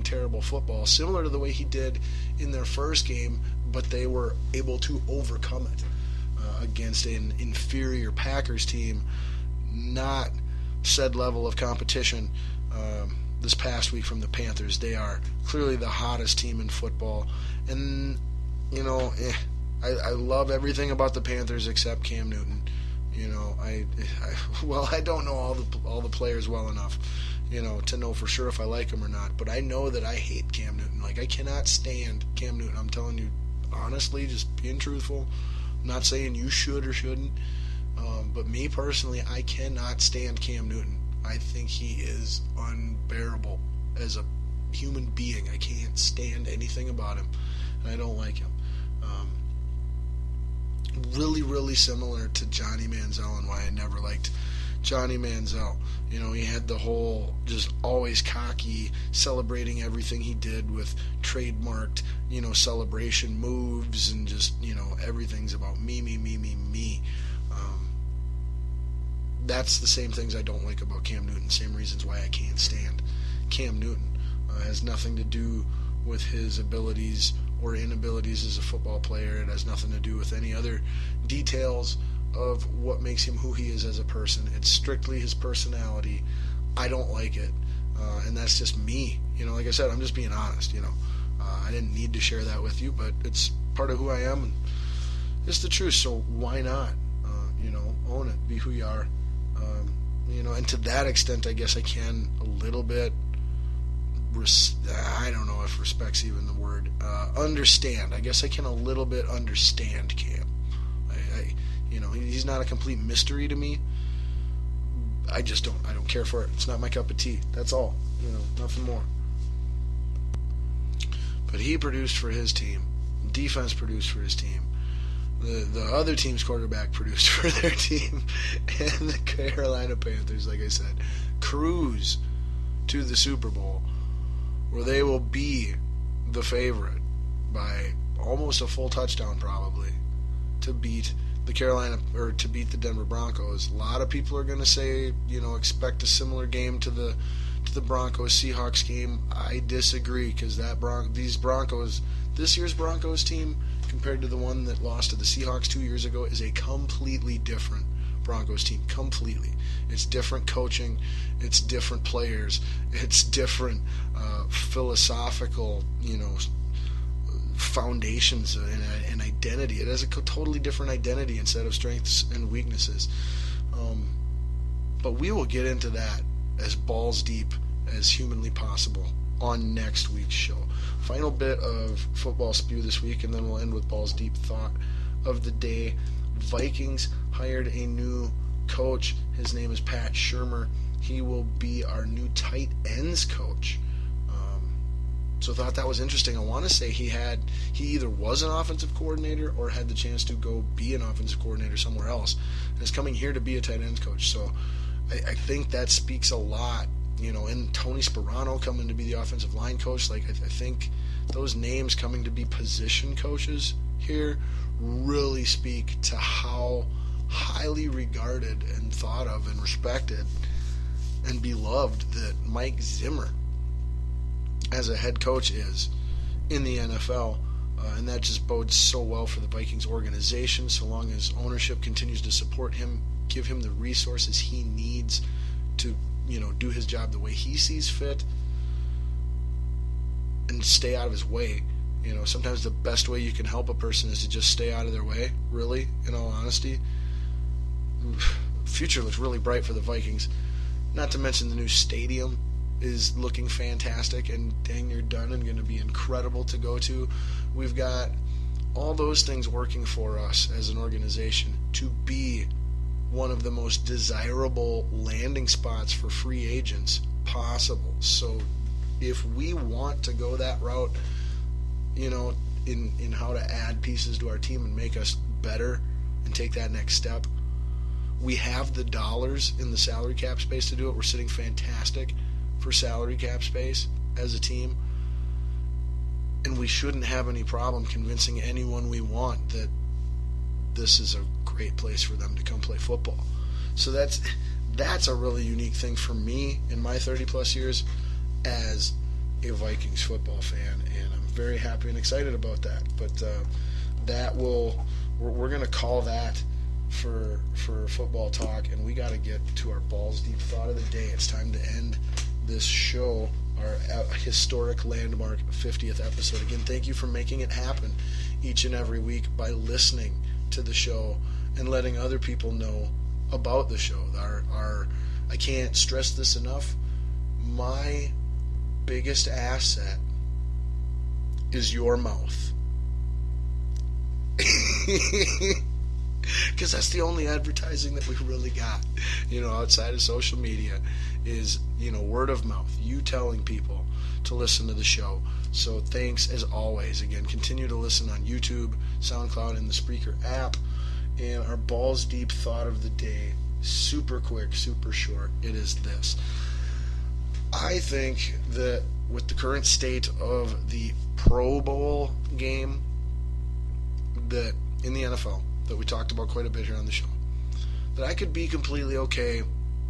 terrible football, similar to the way he did in their first game, but they were able to overcome it against an inferior Packers team, not said level of competition this past week from the Panthers. They are clearly the hottest team in football, and I love everything about the Panthers except Cam Newton. I don't know all the players well enough, to know for sure if I like him or not. But I know that I hate Cam Newton. Like, I cannot stand Cam Newton. I'm telling you, honestly, just being truthful. I'm not saying you should or shouldn't. But me personally, I cannot stand Cam Newton. I think he is unbearable as a human being. I can't stand anything about him. And I don't like him. Really, really similar to Johnny Manziel, and why I never liked Johnny Manziel. He had the whole just always cocky, celebrating everything he did with trademarked, celebration moves, and just, everything's about me, me, me, me, me. That's the same things I don't like about Cam Newton, same reasons why I can't stand Cam Newton. Has nothing to do with his abilities or inabilities as a football player. It has nothing to do with any other details of what makes him who he is as a person. It's strictly his personality. I don't like it, and that's just me. Like I said, I'm just being honest. I didn't need to share that with you, but it's part of who I am, and it's the truth. So why not? Own it. Be who you are. And to that extent, I guess I can a little bit. I don't know if respect's even the word. Understand. I guess I can a little bit understand Cam. He's not a complete mystery to me. I don't care for it. It's not my cup of tea. That's all. Nothing more. But he produced for his team. Defense produced for his team. The other team's quarterback produced for their team. And the Carolina Panthers, like I said, cruise to the Super Bowl, where they will be the favorite by almost a full touchdown probably to beat the Denver Broncos. A lot of people are going to say, expect a similar game to the Broncos Seahawks game. I disagree, because this year's Broncos team compared to the one that lost to the Seahawks 2 years ago is a completely different Broncos team. Completely. It's different coaching, it's different players, it's different philosophical, foundations and identity. It has a totally different identity instead of strengths and weaknesses. But we will get into that as balls deep as humanly possible on next week's show. Final bit of football spew this week, and then we'll end with balls deep thought of the day. Vikings hired a new coach. His name is Pat Shurmur. He will be our new tight ends coach. So I thought that was interesting. I want to say he either was an offensive coordinator or had the chance to go be an offensive coordinator somewhere else, and is coming here to be a tight ends coach. So I think that speaks a lot. And Tony Sperano coming to be the offensive line coach. I think those names coming to be position coaches here really speak to how highly regarded and thought of and respected and beloved that Mike Zimmer as a head coach is in the NFL. And that just bodes so well for the Vikings organization, so long as ownership continues to support him, give him the resources he needs to do his job the way he sees fit, and stay out of his way. Sometimes the best way you can help a person is to just stay out of their way, really, in all honesty. Future looks really bright for the Vikings. Not to mention the new stadium is looking fantastic and dang near done and going to be incredible to go to. We've got all those things working for us as an organization to be one of the most desirable landing spots for free agents possible. So if we want to go that route, in how to add pieces to our team and make us better and take that next step, we have the dollars in the salary cap space to do it. We're sitting fantastic for salary cap space as a team, and we shouldn't have any problem convincing anyone we want that this is a great place for them to come play football. So that's a really unique thing for me in my 30 plus years as a Vikings football fan, and I'm very happy and excited about that. But we're going to call that for football talk, and we got to get to our balls deep thought of the day. It's time to end this show, our historic landmark 50th episode. Again, thank you for making it happen each and every week by listening to the show and letting other people know about the show. I can't stress this enough. My biggest asset is your mouth. Because that's the only advertising that we really got, outside of social media, is, word of mouth, you telling people to listen to the show. So thanks as always. Again, continue to listen on YouTube, SoundCloud, and the Spreaker app. And our balls deep thought of the day, super quick, super short, it is this. I think that with the current state of the Pro Bowl game that in the NFL, that we talked about quite a bit here on the show, that I could be completely okay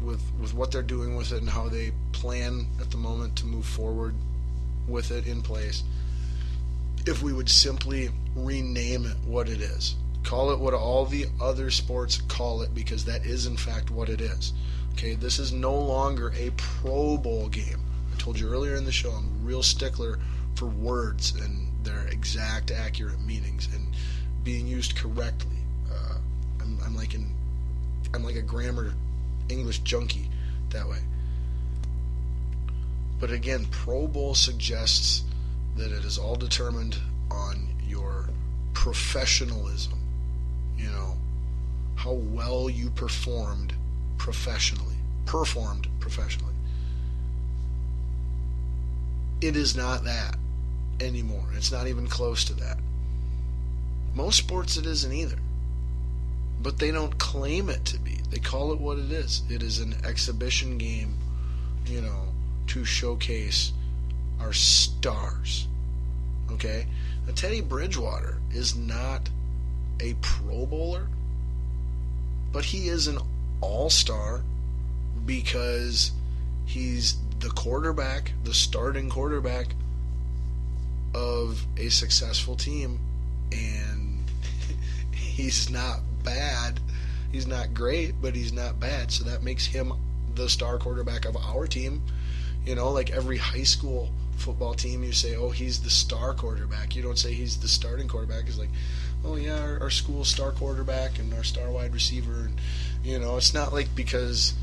with what they're doing with it and how they plan at the moment to move forward with it in place, if we would simply rename it what it is. Call it what all the other sports call it, because that is in fact what it is. Okay, this is no longer a Pro Bowl game. I told you earlier in the show, I'm a real stickler for words and their exact accurate meanings and being used correctly. I'm like a grammar English junkie that way. But again, Pro Bowl suggests that it is all determined on your professionalism. How well you performed professionally. It is not that anymore. It's not even close to that. Most sports it isn't either. But they don't claim it to be. They call it what it is. It is an exhibition game, to showcase our stars. Okay? Now, Teddy Bridgewater is not a Pro Bowler, but he is an all-star because he's the quarterback, the starting quarterback of a successful team, and he's not bad. He's not great, but he's not bad, so that makes him the star quarterback of our team. Like every high school football team, you say, oh, he's the star quarterback. You don't say he's the starting quarterback. It's like, oh yeah, our school star quarterback and our star wide receiver, and it's not like because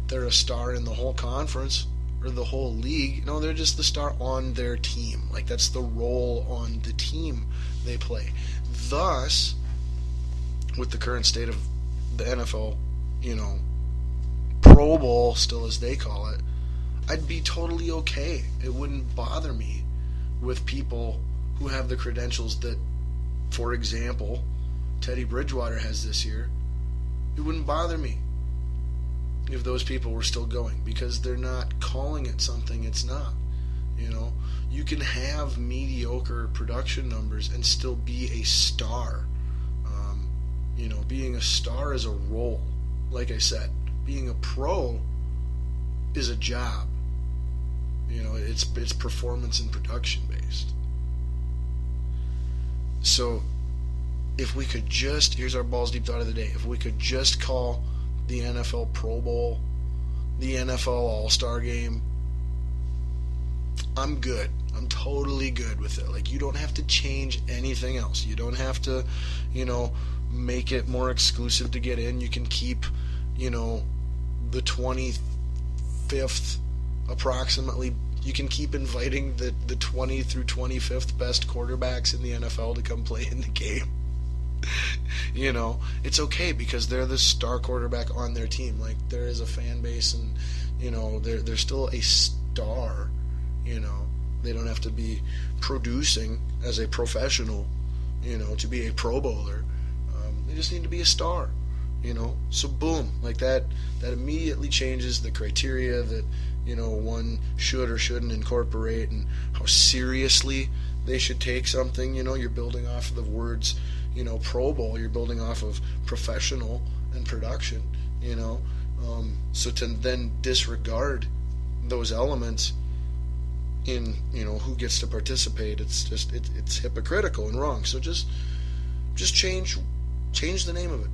they're a star in the whole conference or the whole league. No, they're just the star on their team. Like, that's the role on the team they play. Thus, with the current state of the NFL, Pro Bowl still as they call it, I'd be totally okay. It wouldn't bother me with people who have the credentials that, for example, Teddy Bridgewater has this year. It wouldn't bother me if those people were still going, because they're not calling it something it's not. You can have mediocre production numbers and still be a star. Being a star is a role. Like I said, being a pro is a job. It's performance and production based. So if we could just, here's our balls deep thought of the day, if we could just call the NFL Pro Bowl the NFL All-Star Game, I'm good. I'm totally good with it. Like, you don't have to change anything else. You don't have to, make it more exclusive to get in. You can keep, the 25th approximately. You can keep inviting the 20 through 25th best quarterbacks in the NFL to come play in the game. It's okay because they're the star quarterback on their team. Like, there is a fan base, and they're still a star. They don't have to be producing as a professional, to be a Pro Bowler. They just need to be a star. So boom, like that immediately changes the criteria that one should or shouldn't incorporate, and how seriously they should take something. You're building off of the words, Pro Bowl. You're building off of professional and production. So to then disregard those elements, in who gets to participate. It's just it's hypocritical and wrong. So just change the name of it.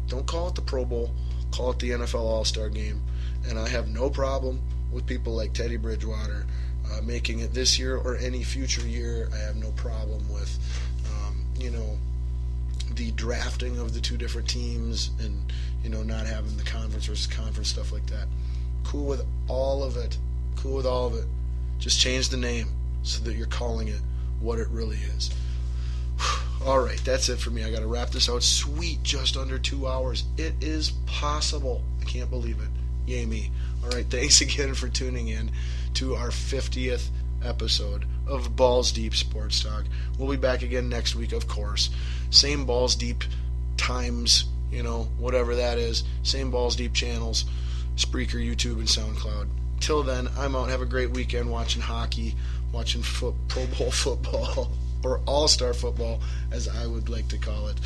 Don't call it the Pro Bowl. Call it the NFL All-Star Game. And I have no problem with people like Teddy Bridgewater making it this year or any future year. I have no problem with the drafting of the two different teams and not having the conference versus conference stuff like that. Cool with all of it. Just change the name so that you're calling it what it really is. All right, that's it for me. I got to wrap this out. Sweet, just under 2 hours. It is possible. I can't believe it. Yay me. All right, thanks again for tuning in to our 50th episode of Balls Deep Sports Talk. We'll be back again next week, of course. Same Balls Deep times, whatever that is. Same Balls Deep channels, Spreaker, YouTube, and SoundCloud. Till then, I'm out. Have a great weekend watching hockey, watching Pro Bowl football, or All-Star football, as I would like to call it,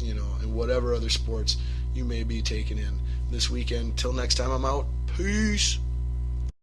and whatever other sports you may be taking in this weekend. Till next time, I'm out. Peace.